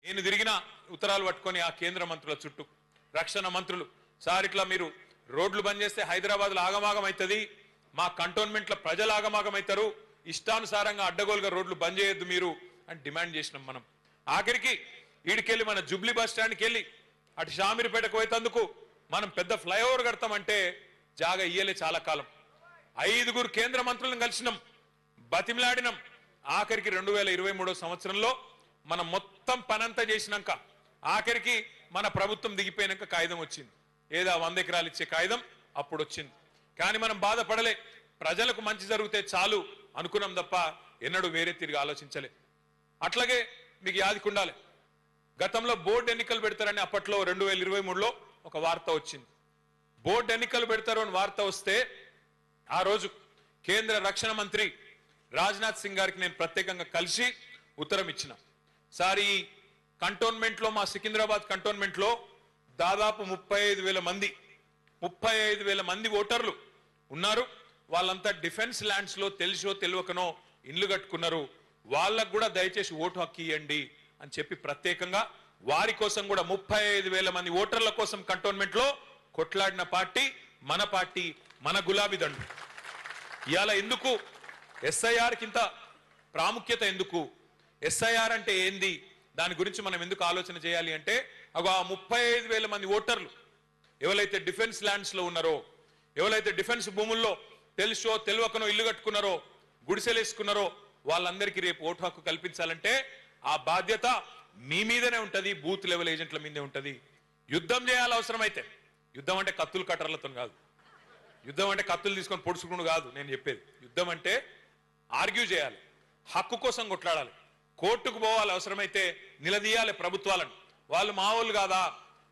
నేను తిరిగిన ఉత్తరాలు పట్టుకొని ఆ కేంద్ర మంత్రుల చుట్టూ రక్షణ మంత్రులు సార్ ఇట్లా మీరు రోడ్లు బంద్ చేస్తే హైదరాబాద్ లో ఆగమాగం అవుతుంది, మా కంటోన్మెంట్ల ప్రజలు ఆగమాగం అవుతారు, ఇష్టానుసారంగా అడ్డగోలుగా రోడ్లు బంద్ చేయొద్దు మీరు అని డిమాండ్ చేసినాం. మనం ఆఖరికి ఈడికెళ్ళి మన జుబ్లీ బస్ స్టాండ్కి వెళ్ళి అటు షామీర్పేటకు పోయేందుకు మనం పెద్ద ఫ్లైఓవర్ కడతామంటే జాగా ఇయ్యలే. చాలా కాలం 5గురు కేంద్ర మంత్రులను కలిసినాం, బతిమిలాడినాం. ఆఖరికి 2023 సంవత్సరంలో మనం మొత్తం పనంతా చేసినాక ఆఖరికి మన ప్రభుత్వం దిగిపోయినాక కాగితం వచ్చింది. ఏదో 100 ఎకరాలు ఇచ్చే కాగితం అప్పుడు వచ్చింది. కానీ మనం బాధపడలే, ప్రజలకు మంచి జరిగితే చాలు అనుకున్నాం తప్ప ఎన్నడూ వేరే తిరిగి ఆలోచించలే. అట్లాగే మీకు యాదికుండాలి, గతంలో బోర్డు ఎన్నికలు పెడతారని అప్పట్లో 2023లో ఒక వార్త వచ్చింది. బోర్డు ఎన్నికలు పెడతారు అని వార్త వస్తే ఆ రోజు కేంద్ర రక్షణ మంత్రి రాజ్నాథ్ సింగ్ గారికి నేను ప్రత్యేకంగా కలిసి ఉత్తరం ఇచ్చిన. సార్ ఈ కంటోన్మెంట్ లో, మా సికింద్రాబాద్ కంటోన్మెంట్ లో దాదాపు 35,000 మంది ఓటర్లు ఉన్నారు. వాళ్ళంతా డిఫెన్స్ ల్యాండ్స్ లో తెలుసో తెలియకనో ఇండ్లు కట్టుకున్నారు. వాళ్ళకు కూడా దయచేసి ఓటు హక్కు ఇవ్వండి అని చెప్పి ప్రత్యేకంగా వారి కోసం కూడా 35,000 మంది ఓటర్ల కోసం కంటోన్మెంట్ లో కొట్లాడిన పార్టీ మన గులాబీ దండు. ఇవాళ ఎందుకు ఎస్ఐఆర్ కింద ప్రాముఖ్యత, ఎందుకు ఎస్ఐఆర్ అంటే ఏంది, దాని గురించి మనం ఎందుకు ఆలోచన చేయాలి అంటే ఆ 35,000 మంది ఓటర్లు ఎవరైతే డిఫెన్స్ ల్యాండ్స్ లో ఉన్నారో, ఎవరైతే డిఫెన్స్ భూముల్లో తెలుసో తెలియకనో ఇల్లు కట్టుకున్నారో, గుడిసెలేసుకున్నారో వాళ్ళందరికీ రేపు ఓటు హక్కు కల్పించాలంటే ఆ బాధ్యత మీ మీదనే ఉంటది, బూత్ లెవెల్ ఏజెంట్ల మీదే ఉంటది. యుద్ధం చేయాలి అవసరమైతే. యుద్ధం అంటే కత్తులు కట్టర్లతో కాదు, యుద్ధం అంటే కత్తులు తీసుకొని పొడుచుకుని కాదు నేను చెప్పేది. యుద్ధం అంటే ఆర్గ్యూ చేయాలి, హక్కు కోసం కొట్లాడాలి, కోర్టుకు పోవాలి, అవసరమైతే నిలదీయాలి ప్రభుత్వాలను. వాళ్ళు మావోళ్ళు కాదా,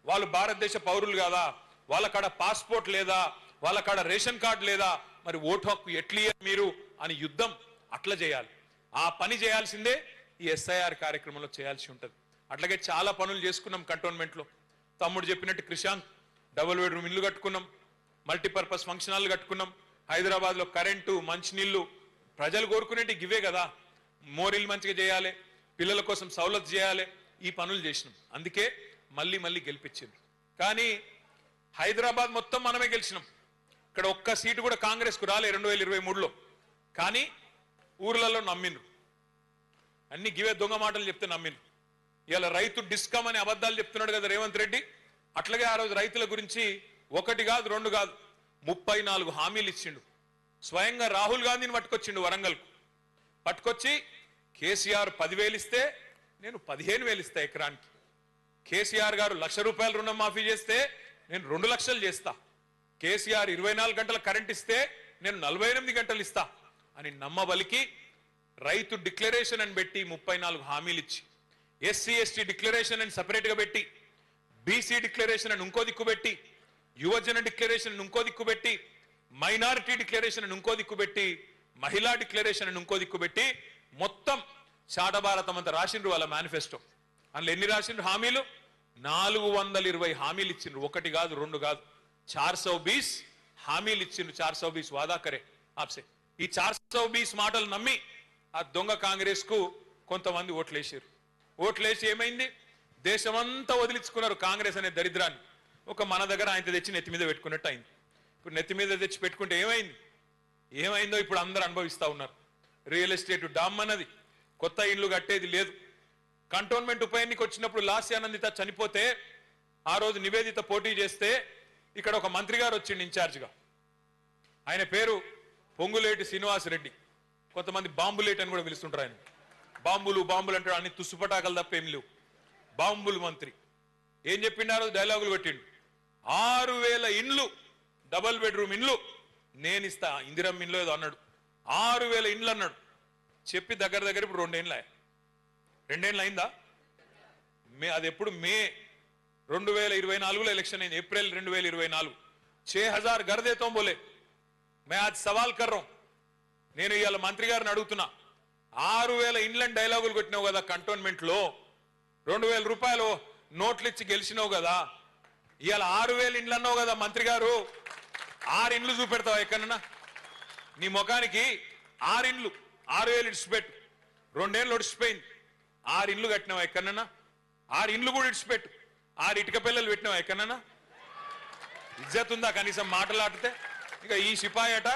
వాళ్ళు భారతదేశ పౌరులు కాదా, వాళ్ళ కాడ పాస్పోర్ట్ లేదా, వాళ్ళ కాడ రేషన్ కార్డు లేదా, మరి ఓటు హక్కు ఎట్లియ మీరు అని యుద్ధం అట్లా చేయాలి. ఆ పని చేయాల్సిందే ఈ ఎస్ఐఆర్ కార్యక్రమంలో చేయాల్సి ఉంటుంది. అట్లాగే చాలా పనులు చేసుకున్నాం కంటోన్మెంట్ లో. తమ్ముడు చెప్పినట్టు క్రిషాంక్ డబుల్ బెడ్రూమ్ ఇల్లు కట్టుకున్నాం, మల్టీపర్పస్ ఫంక్షన్ హాల్ కట్టుకున్నాం. హైదరాబాద్ లో కరెంటు, మంచినీళ్లు ప్రజలు కోరుకునేటి గివే కదా. మోరీలు మంచిగా చేయాలి, పిల్లల కోసం సౌలత్ చేయాలి, ఈ పనులు చేసినాం. అందుకే మళ్ళీ గెలిపించింది. కానీ హైదరాబాద్ మొత్తం మనమే గెలిచినాం. ఇక్కడ ఒక్క సీటు కూడా కాంగ్రెస్ కు రాలే 2023లో. కానీ ఊర్లలో నమ్మిండ్రు, అన్ని గివే దొంగ మాటలు చెప్తే నమ్మిండ్రు. ఇవాళ రైతు డిస్కమ్ అనే అబద్ధాలు చెప్తున్నాడు కదా రేవంత్ రెడ్డి. అట్లాగే ఆ రోజు రైతుల గురించి 1 కాదు 2 కాదు 34 హామీలు ఇచ్చిండు. స్వయంగా రాహుల్ గాంధీని పట్టుకొచ్చిండు వరంగల్కు. పట్టుకొచ్చి కేసీఆర్ 10,000 ఇస్తే నేను 15,000 ఇస్తా ఎకరానికి. కేసీఆర్ గారు ₹1,00,000 రుణం మాఫీ చేస్తే నేను 2 లక్షలు చేస్తా. కేసీఆర్ 24 గంటల కరెంట్ ఇస్తే నేను 48 గంటలు ఇస్తా అని నమ్మబలికి రైతు డిక్లరేషన్ అని పెట్టి 34 హామీలు ఇచ్చి, ఎస్సీ ఎస్టీ డిక్లరేషన్ అని సపరేట్ గా పెట్టి, బీసీ డిక్లరేషన్ అని ఇంకో దిక్కు పెట్టి, యువజన డిక్లరేషన్ అని ఇంకో దిక్కు పెట్టి, మైనారిటీ డిక్లరేషన్ అని ఇంకో దిక్కు పెట్టి, మహిళా డిక్లరేషన్ అని ఇంకో దిక్కు పెట్టి మొత్తం చాట భారతం అంతా రాసిండ్రు వాళ్ళ మేనిఫెస్టో. అందులో ఎన్ని రాసిండ్రు హామీలు? 420 హామీలు ఇచ్చిండ్రు. 1 కాదు 2 కాదు 420 హామీలు ఇచ్చిండ్రు. 420 వాదా కరే ఆప్సే. ఈ 420 మాటలు నమ్మి ఆ దొంగ కాంగ్రెస్ కు కొంతమంది ఓట్లేసారు. ఓట్లేసి ఏమైంది? దేశమంతా వదిలించుకున్నారు కాంగ్రెస్ అనే దరిద్రాన్ని. ఒక మన దగ్గర ఆయన తెచ్చి నెత్తి మీద పెట్టుకున్నట్టు అయింది. ఇప్పుడు నెత్తి మీద తెచ్చి పెట్టుకుంటే ఏమైందో ఇప్పుడు అందరూ అనుభవిస్తా ఉన్నారు. రియల్ ఎస్టేట్ డామ్ అన్నది, కొత్త ఇల్లు కట్టేది లేదు. కంటోన్మెంట్ ఉప ఎన్నిక వచ్చినప్పుడు లాస్యానందిత చనిపోతే ఆ రోజు నివేదిత పోటీ చేస్తే ఇక్కడ ఒక మంత్రి గారు వచ్చిండు ఇన్ఛార్జిగా. ఆయన పేరు పొంగులేటి శ్రీనివాసరెడ్డి. కొంతమంది బాంబులేట్ అని కూడా పిలుస్తుంటారు. ఆయన బాంబులు అంటాడు, అన్ని తుస్సుపటాకలు తప్ప ఏం లేవు. బాంబులు మంత్రి ఏం చెప్పిండు? ఆ రోజు డైలాగులు కొట్టిండు. 6,000 ఇండ్లు, డబల్ బెడ్రూమ్ ఇండ్లు నేను ఇస్తా, ఇందిరమ్మ ఇండ్లు ఏదో అన్నాడు. 6,000 ఇండ్లు అన్నాడు. చెప్పి దగ్గర ఇప్పుడు 2 ఏళ్ళు అయిందా? అది ఎప్పుడు? మే 2024లో ఎలక్షన్ అయింది. ఏప్రిల్ 2024. 6,000 घर देता हूं बोले. मैं आज सवाल कर रहा हूं. నేను ఇవాళ మంత్రి గారిని అడుగుతున్నా, 6,000 ఇండ్లని డైలాగులు కొట్టినావు కదా కంటోన్మెంట్ లో, 2,000 రూపాయలు నోట్లు ఇచ్చి గెలిచినావు కదా, ఇవాళ 6,000 ఇండ్లు అన్నావు కదా మంత్రి గారు. 6 ఇండ్లు చూపెడతావా ఎక్కడన్నా? నీ ముఖానికి 6 ఇండ్లు, 6,000 ఇడిచిపెట్టు. 2 ఏళ్ళు ఒడిచిపోయింది. 6 ఇండ్లు కట్టినావా ఎక్కడన్నా? 6 ఇండ్లు కూడా ఇడిచిపెట్టు, 6 ఇటుక పిల్లలు పెట్టినావా ఎక్కడన్నా? ఇజ్జత్ ఉందా కనీసం మాటలాడితే? ఇక ఈ సిపాయట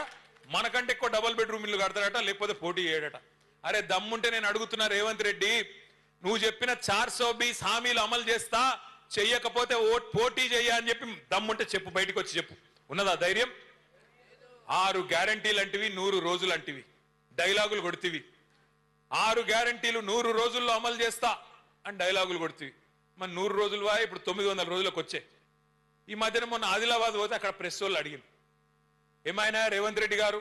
మనకంటే ఎక్కువ డబుల్ బెడ్రూమ్ ఇల్లు కడతాడట, లేకపోతే పోటీ చేయడట. అరే దమ్ముంటే నేను అడుగుతున్నా రేవంత్ రెడ్డి, నువ్వు చెప్పిన 420 హామీలు అమలు చేస్తా, చెయ్యకపోతే పోటీ చెయ్య అని చెప్పి దమ్ముంటే చెప్పు, బయటకు వచ్చి చెప్పు. ఉన్నదా ధైర్యం? 6 గ్యారంటీలు అంటివి, 100 రోజులు అంటివి, డైలాగులు కొడుతీవి. 6 గ్యారంటీలు 100 రోజుల్లో అమలు చేస్తా అని డైలాగులు కొడుతీవి. మరి 100 రోజులు వా ఇప్పుడు 900 రోజులకు వచ్చాయి. ఈ మధ్యన మొన్న ఆదిలాబాద్ పోతే అక్కడ ప్రెస్ వాళ్ళు అడిగింది, ఏమైనా రేవంత్ రెడ్డి గారు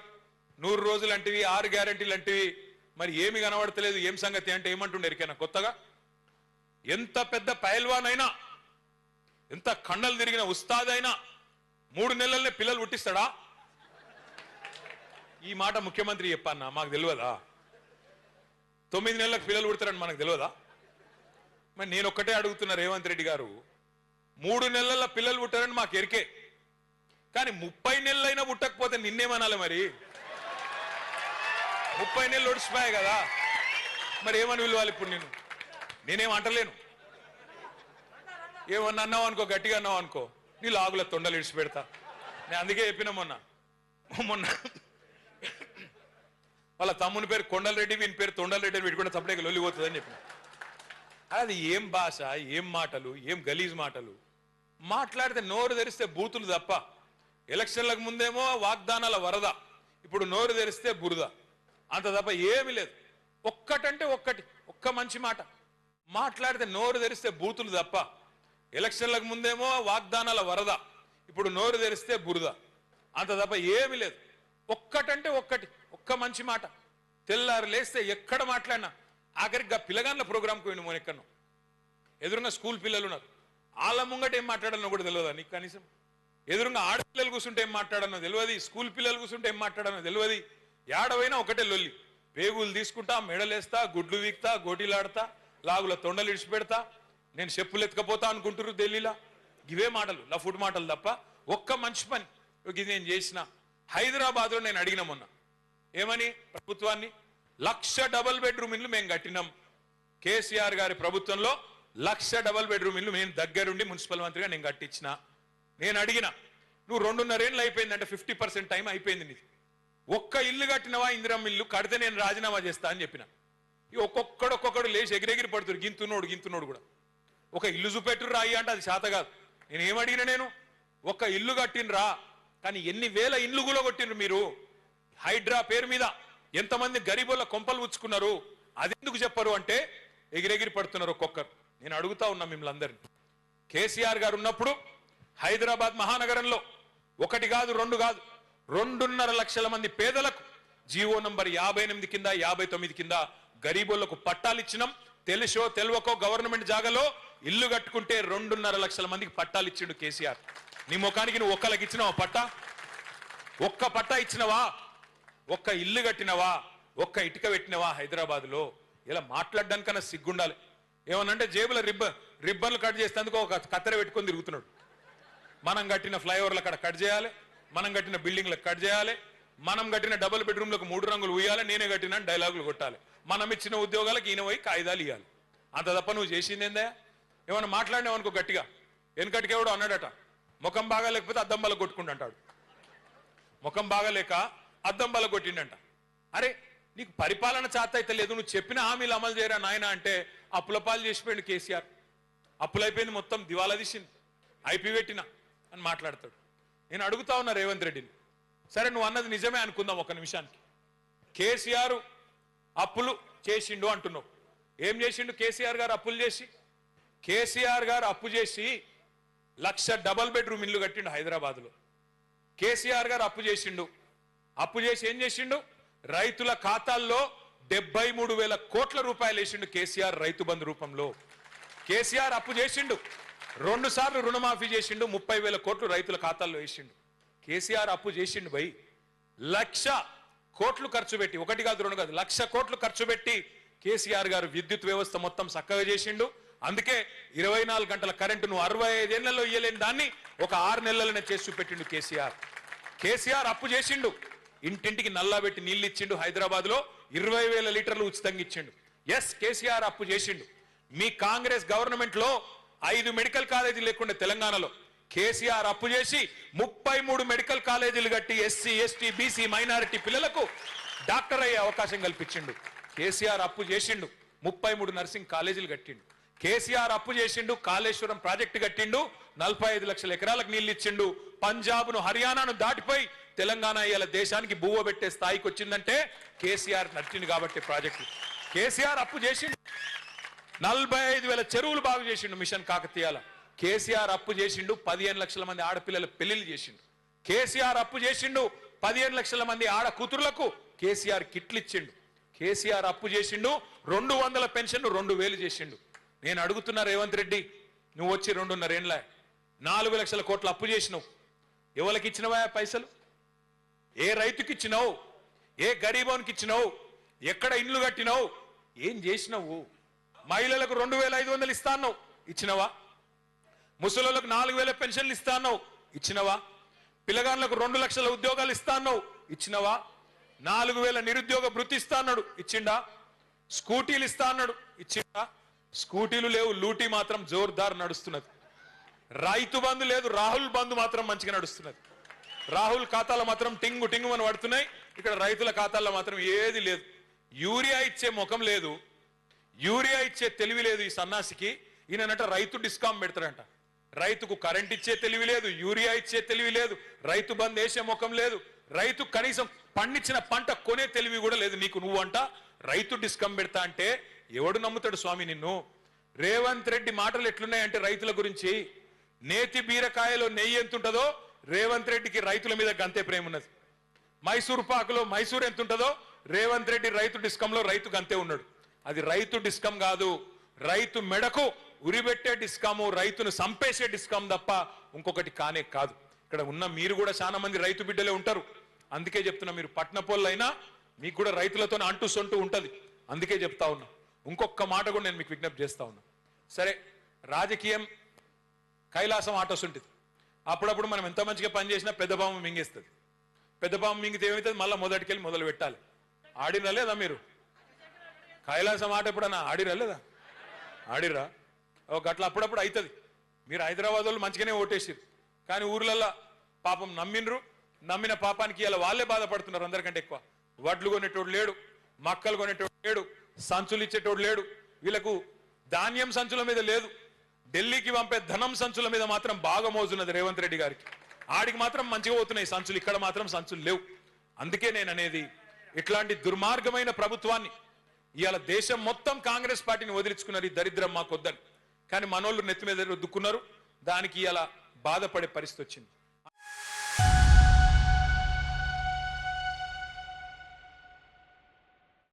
100 రోజులు అంటివి, 6 గ్యారంటీలు అంటివి, మరి ఏమి కనబడతలేదు, ఏం సంగతి అంటే ఏమంటుండే ఎరికైనా కొత్తగా? ఎంత పెద్ద పైల్వాన్ అయినా, ఎంత కండలు తిరిగిన ఉస్తాద్ అయినా 3 నెలలనే పిల్లలు పుట్టిస్తాడా? ఈ మాట ముఖ్యమంత్రి చెప్పన్నా, మాకు తెలియదా? 9 నెలలకు పిల్లలు పుడతారని మనకు తెలియదా? మరి నేను ఒక్కటే అడుగుతున్నా రేవంత్ రెడ్డి గారు, 3 నెలల పిల్లలు పుట్టారని మాకు ఎరికే, కానీ 30 నెలలైనా పుట్టకపోతే నిన్నేమనాలి మరి? 30 నెలలు ఒడిచిపోయాయి కదా, మరి ఏమని విలువాలి ఇప్పుడు? నేనేం అంటలేను. ఏమన్నా అన్నావు అనుకో, గట్టిగా అన్నావు అనుకో, నీ లాగుల తొండలు ఇడిచిపెడతా. నేను అందుకే చెప్పిన మొన్న వాళ్ళ తమ్ముని పేరు కొండలరెడ్డి, వీని పేరు తొండలరెడ్డి, వీటి కూడా సపరేట్గా లొల్లిపోతుందని చెప్పిన. అది ఏం భాష, ఏం మాటలు, ఏం గలీజ్ మాటలు మాట్లాడితే నోరు తెరిస్తే బూతులు తప్ప. ఎలక్షన్లకు ముందేమో వాగ్దానాల వరద, ఇప్పుడు నోరు తెరిస్తే బురద, అంత తప్ప ఏమి లేదు. ఒక్కటంటే ఒక్క మంచి మాట మాట్లాడితే నోరు తెరిస్తే బూతులు తప్ప. ఎలక్షన్లకు ముందేమో వాగ్దానాల వరద, ఇప్పుడు నోరు తెరిస్తే బురద, అంత తప్ప ఏమి లేదు. ఒక్కటంటే ఒక్క మంచి మాట. తెల్లారు లేస్తే ఎక్కడ మాట్లాడినా, ఆఖరికి పిల్లగాన్ల ప్రోగ్రాంకు పోయిన మొన్న ఎక్కడో ఎదురుగా స్కూల్ పిల్లలు ఉన్నారు, వాళ్ళ ముంగట ఏం మాట్లాడాలో కూడా తెలియదా నీకు? కనీసం ఎదురుగా ఆడపిల్లలు కూర్చుంటే ఏం మాట్లాడానో తెలియదు, స్కూల్ పిల్లలు కూర్చుంటే ఏం మాట్లాడానో తెలియదు. ఏడవైనా ఒకటే లొల్లి, పేగులు తీసుకుంటా, మెడలేస్తా, గుడ్లు వీక్తా, గోటీలాడతా, లాగుల తొండలు ఇడిచిపెడతా, నేను చెప్పులు ఎత్తుకపోతా అనుకుంటారు ఢిల్లీలో. ఇవే మాటలు, లఫుడ్ మాటలు తప్ప ఒక్క మంచి పని ఇది నేను చేసిన. హైదరాబాద్లో నేను అడిగిన మొన్న, ఏమని? ప్రభుత్వాన్ని 1,00,000 డబుల్ బెడ్రూమ్ ఇల్లు మేము కట్టినాం. కేసీఆర్ గారి ప్రభుత్వంలో 1,00,000 డబుల్ బెడ్రూమ్ ఇల్లు మేము దగ్గరుండి మున్సిపల్ మంత్రిగా నేను కట్టించిన. నేను అడిగిన, నువ్వు 2.5 ఏళ్ళు అయిపోయిందంటే 50% టైం అయిపోయింది నీది. ఒక్క ఇల్లు కట్టినవా? ఇందిరమ్మ ఇల్లు కడితే నేను రాజీనామా చేస్తా అని చెప్పిన. ఒక్కొక్కడు లేచి ఎగిరెగిరి పడుతురు, గింతున్నోడు కూడా. ఒక ఇల్లు చూపెట్టురు రాయి అంటే అది శాత కాదు. నేను ఏమడిగిన, నేను ఒక్క ఇల్లు కట్టినరా, కానీ ఎన్ని వేల ఇల్లు కూడా కొట్టినరు మీరు? హైడ్రా పేరు మీద ఎంతమంది గరీబుల కొంపలు ఉచ్చుకున్నారు, అది ఎందుకు చెప్పరు అంటే ఎగిరెగిరి పడుతున్నారు ఒక్కొక్కరు. నేను అడుగుతా ఉన్నా మిమ్మల్ని అందరినీ, కేసీఆర్ గారు ఉన్నప్పుడు హైదరాబాద్ మహానగరంలో 1 కాదు 2 కాదు 2.5 లక్షల మంది పేదలకు జీవో నంబర్ 58 కింద 59 కింద గరీబులకు పట్టాలు ఇచ్చినాం. తెలుసో తెలియకో గవర్నమెంట్ జాగాలో ఇల్లు కట్టుకుంటే 2.5 లక్షల మందికి పట్టాలు ఇచ్చిండు కేసీఆర్. నీ ముఖానికి నువ్వు ఒక్కలకి ఇచ్చినావా పట్టా? ఒక్క పట్టా ఇచ్చినవా? ఒక్క ఇల్లు కట్టినవా? ఒక్క ఇటుక పెట్టినవా హైదరాబాద్లో? ఇలా మాట్లాడడానికన్నా సిగ్గుండాలి. ఏమనంటే జేబుల రిబ్బన్లు కట్ చేసేందుకు ఒక కత్తెర పెట్టుకొని తిరుగుతున్నాడు. మనం కట్టిన ఫ్లైఓవర్లు అక్కడ కట్ చేయాలి, మనం కట్టిన బిల్డింగ్లకు కట్ చేయాలి, మనం కట్టిన డబుల్ బెడ్రూమ్లకు 3 రంగులు ఉయ్యాలి, నేనే కట్టిన డైలాగులు కొట్టాలి, మనం ఇచ్చిన ఉద్యోగాలకు ఈయన పోయి కాయిదాలు ఇవ్వాలి. అంత తప్ప నువ్వు చేసింది ఏందా? ఏమన్నా మాట్లాడినావనుకో గట్టిగా, వెనకటికేవాడు అన్నాడట, ముఖం బాగా లేకపోతే అద్దం బల కొట్టుకుంటాడు. ముఖం బాగాలేక అద్దం బల కొట్టిండంట. అరే నీకు పరిపాలన చేత అయితే లేదు, నువ్వు చెప్పిన హామీలు అమలు చేయరా నాయన అంటే అప్పుల పాలు చేసిపోయింది కేసీఆర్. అప్పులైపోయింది, మొత్తం దివాలా తీసింది, ఐపీ పెట్టిన అని మాట్లాడతాడు. నేను అడుగుతా ఉన్నా రేవంత్ రెడ్డిని, సరే నువ్వు అన్నది నిజమే అనుకుందాం ఒక నిమిషానికి. కేసీఆర్ అప్పులు చేసిండు అంటున్నావు. ఏం చేసిండు కేసీఆర్ గారు అప్పులు చేసి? కేసీఆర్ గారు అప్పు చేసి 1,00,000 డబుల్ బెడ్రూమ్ ఇల్లు కట్టిండు హైదరాబాద్లో. కేసీఆర్ గారు అప్పు చేసిండు. అప్పు చేసి ఏం చేసిండు? రైతుల ఖాతాల్లో 73,000 కోట్ల రూపాయలు వేసిండు కేసీఆర్ రైతు బంధు రూపంలో. కేసీఆర్ అప్పు చేసిండు, 2 సార్లు రుణమాఫీ చేసిండు, 30,000 కోట్లు రైతుల ఖాతాల్లో వేసిండు. కేసీఆర్ అప్పు చేసిండు భయ్. 1,00,000 కోట్లు ఖర్చు పెట్టి, 1 కాదు 2 కాదు 1,00,000 కోట్లు ఖర్చు పెట్టి కేసీఆర్ గారు విద్యుత్ వ్యవస్థ మొత్తం చక్కగా చేసిండు. అందుకే 24 గంటల కరెంటును 65 ఏళ్లలో ఇయ్యలేని దాన్ని ఒక 6 నెలలనే చేసి చూపెట్టిండు కేసీఆర్. కేసీఆర్ అప్పు చేసిండు, ఇంటింటికి నల్లా పెట్టి నీళ్లు ఇచ్చిండు. హైదరాబాద్ లో 20,000 లీటర్లు ఉచితంగా ఇచ్చిండు. ఎస్ కేసీఆర్ అప్పు చేసిండు. మీ కాంగ్రెస్ గవర్నమెంట్ లో 5 మెడికల్ కాలేజీలు లేకుండా తెలంగాణలో కేసీఆర్ అప్పు చేసి 33 మెడికల్ కాలేజీలు కట్టి ఎస్సీ ఎస్టీ బీసీ మైనారిటీ పిల్లలకు డాక్టర్ అయ్యే అవకాశం కల్పించిండు. కేసీఆర్ అప్పు చేసిండు 33 నర్సింగ్ కాలేజీలు కట్టిండు. కేసీఆర్ అప్పు చేసిండు కాళేశ్వరం ప్రాజెక్టు కట్టిండు 45 లక్షల ఎకరాలకు నీళ్లు ఇచ్చిండు. పంజాబ్ను హర్యానాను దాటిపోయి తెలంగాణ ఇవాళ దేశానికి బువ్వ పెట్టే స్థాయికి వచ్చిందంటే కేసీఆర్ నడిచిండు కాబట్టి ప్రాజెక్టు. కేసీఆర్ అప్పు చేసిండు 45,000 చెరువులు బాగు చేసిండు మిషన్ కాకతీయాల. కేసీఆర్ అప్పు చేసిండు 15 లక్షల మంది ఆడపిల్లల పెళ్లిళ్ళు చేసిండు. కేసీఆర్ అప్పు చేసిండు 15 లక్షల మంది ఆడ కూతురులకు కేసీఆర్ కిట్లు ఇచ్చిండు. కేసీఆర్ అప్పు చేసిండు 200 పెన్షన్ 2,000 చేసిండు. నేను అడుగుతున్నా రేవంత్ రెడ్డి, నువ్వు వచ్చి 2.5 ఏళ్ళ 4 లక్షల కోట్ల అప్పు చేసినావు. ఎవరికి ఇచ్చినవా పైసలు? ఏ రైతుకి ఇచ్చినావు? ఏ గరీబోనికి ఇచ్చినావు? ఎక్కడ ఇండ్లు కట్టినావు? ఏం చేసినావు? మహిళలకు 2,500 ఇస్తా అన్నావు, ఇచ్చినవా? ముసలోళ్ళకు 4,000 పెన్షన్లు ఇస్తా అన్నావు, ఇచ్చినవా? పిల్లగాళ్ళకు 2 లక్షల ఉద్యోగాలు ఇస్తా అన్నావు, ఇచ్చినవా? 4,000 నిరుద్యోగ భృతి ఇస్తా అన్నాడు, ఇచ్చిండా? స్కూటీలు ఇస్తా అన్నాడు, ఇచ్చిండా? స్కూటీలు లేవు, లూటీ మాత్రం జోర్దార్ నడుస్తున్నది. రైతు బంధు లేదు, రాహుల్ బంధు మాత్రం మంచిగా నడుస్తున్నది. రాహుల్ ఖాతాలో మాత్రం టింగు టింగు అని పడుతున్నాయి, ఇక్కడ రైతుల ఖాతాల్లో మాత్రం ఏది లేదు. యూరియా ఇచ్చే ముఖం లేదు, యూరియా ఇచ్చే తెలివి లేదు ఈ సన్నాసికి. ఈయనంట రైతు డిస్కౌంట్ పెడతాడంట. రైతుకు కరెంట్ ఇచ్చే తెలివి లేదు, యూరియా ఇచ్చే తెలివి లేదు, రైతు బంద్ వేసే ముఖం లేదు, రైతు కనీసం పండించిన పంట కొనే తెలివి కూడా లేదు నీకు. నువ్వంట రైతు డిస్కౌంట్ పెడతా అంటే ఎవడు నమ్ముతాడు స్వామి నిన్ను? రేవంత్ రెడ్డి మాటలు ఎట్లున్నాయంటే రైతుల గురించి, నేతి బీరకాయలో నెయ్యి ఎంతుంటదో రేవంత్ రెడ్డికి రైతుల మీద గంతే ప్రేమ ఉన్నది. మైసూర్ పాకులో మైసూర్ ఎంత ఉంటుందో రేవంత్ రెడ్డి రైతు డిస్కంలో రైతు గంతే ఉన్నాడు. అది రైతు డిస్కం కాదు, రైతు మెడకు ఉరిబెట్టే డిస్కాము, రైతును సంపేసే డిస్కాం తప్ప ఇంకొకటి కానే కాదు. ఇక్కడ ఉన్న మీరు కూడా చాలా మంది రైతు బిడ్డలే ఉంటారు. అందుకే చెప్తున్నా, మీరు పట్నపోళ్ళైనా మీకు కూడా రైతులతో అంటూ సొంటూ ఉంటది. అందుకే చెప్తా ఉన్నా. ఇంకొక మాట కూడా నేను మీకు విజ్ఞప్తి చేస్తా ఉన్నా. సరే, రాజకీయం కైలాసం ఆటోస్ ఉంటుంది. అప్పుడప్పుడు మనం ఎంత మంచిగా పనిచేసినా పెద్ద పాము మింగేస్తుంది. పెద్ద పాము మింగితే ఏమవుతుంది? మళ్ళీ మొదటికెళ్ళి మొదలు పెట్టాలి. ఆడిరా లేదా మీరు? కైలాసం ఆట ఎప్పుడన్నా ఆడిరా లేదా? ఆడిరా? ఒక అట్లా అప్పుడప్పుడు అవుతుంది. మీరు హైదరాబాద్ వాళ్ళు మంచిగానే ఓటేసారు, కానీ ఊర్లల్లో పాపం నమ్మినరు. నమ్మిన పాపానికి ఇలా వాళ్ళే బాధపడుతున్నారు అందరికంటే ఎక్కువ. వడ్లు కొనేటోడు లేడు, మక్కలు కొనేటోడు లేడు, సంచులు ఇచ్చేటోడు లేడు. వీళ్ళకు ధాన్యం సంచుల మీద లేదు, ఢిల్లీకి పంపే ధనం సంచుల మీద మాత్రం బాగా మోజున్నది రేవంత్ రెడ్డి గారికి. ఆడికి మాత్రం మంచిగా పోతున్నాయి సంచులు, ఇక్కడ మాత్రం సంచులు లేవు. అందుకే నేను అనేది, ఇట్లాంటి దుర్మార్గమైన ప్రభుత్వాన్ని ఇవాళ దేశం మొత్తం కాంగ్రెస్ పార్టీని వదిలించుకున్నారు. ఈ దరిద్రం మాకొద్దని, కానీ మనోళ్ళు నెత్తి మీద రుద్దుకున్నారు. దానికి ఇలా బాధపడే పరిస్థితి వచ్చింది.